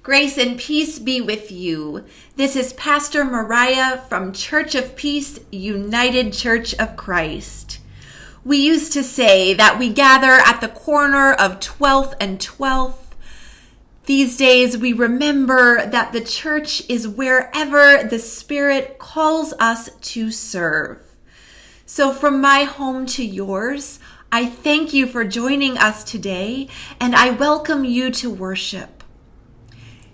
Grace and peace be with you. This is Pastor Mariah from Church of Peace, United Church of Christ. We used to say that we gather at the corner of 12th and 12th. These days we remember that the church is wherever the Spirit calls us to serve. So from my home to yours, I thank you for joining us today, and I welcome you to worship.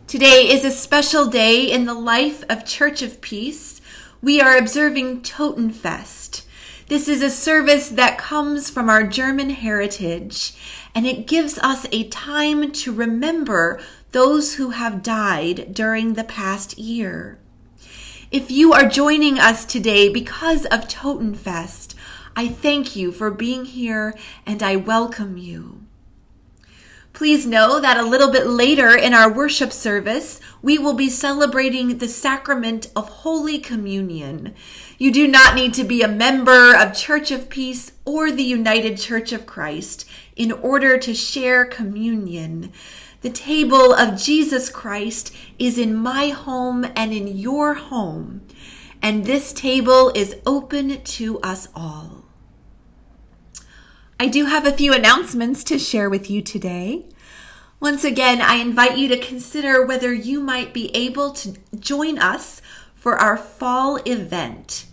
Today is a special day in the life of Church of Peace. We are observing Totenfest. This is a service that comes from our German heritage, and it gives us a time to remember those who have died during the past year. If you are joining us today because of Totenfest, I thank you for being here and I welcome you. Please know that a little bit later in our worship service, we will be celebrating the sacrament of Holy Communion. You do not need to be a member of Church of Peace or the United Church of Christ in order to share communion. The table of Jesus Christ is in my home and in your home, and this table is open to us all. I do have a few announcements to share with you today. Once again, I invite you to consider whether you might be able to join us for our fall event.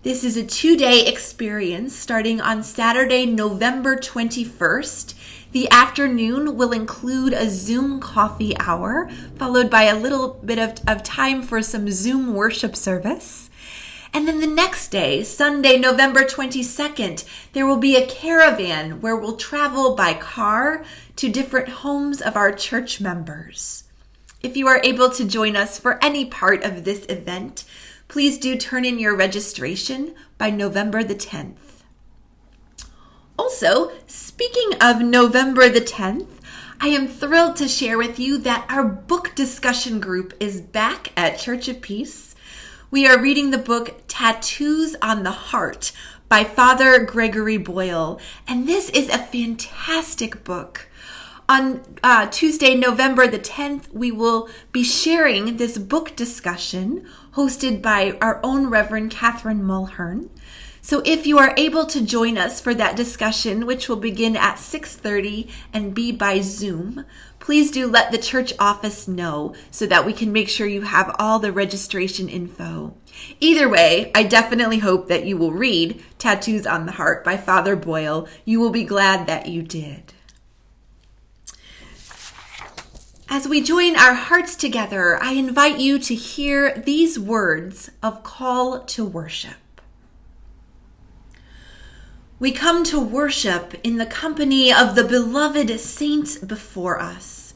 This is a 2-day experience starting on Saturday, November 21st. The afternoon will include a Zoom coffee hour, followed by a little bit of time for some Zoom worship service. And then the next day, Sunday, November 22nd, there will be a caravan where we'll travel by car to different homes of our church members. If you are able to join us for any part of this event, please do turn in your registration by November the 10th. Also, speaking of November the 10th, I am thrilled to share with you that our book discussion group is back at Church of Peace. We are reading the book Tattoos on the Heart by Father Gregory Boyle, and this is a fantastic book. On Tuesday, November the 10th, we will be sharing this book discussion hosted by our own Reverend Catherine Mulhern. So if you are able to join us for that discussion, which will begin at 6:30 and be by Zoom, please do let the church office know so that we can make sure you have all the registration info. Either way, I definitely hope that you will read Tattoos on the Heart by Father Boyle. You will be glad that you did. As we join our hearts together, I invite you to hear these words of call to worship. We come to worship in the company of the beloved saints before us,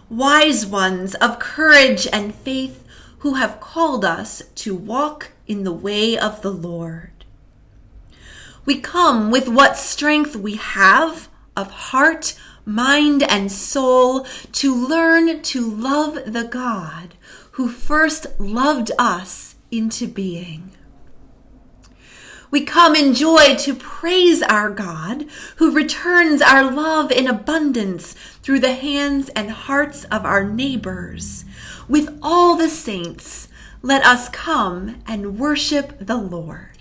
wise ones of courage and faith who have called us to walk in the way of the Lord. We come with what strength we have of heart, mind, and soul to learn to love the God who first loved us into being. We come in joy to praise our God who returns our love in abundance through the hands and hearts of our neighbors. With all the saints, let us come and worship the Lord.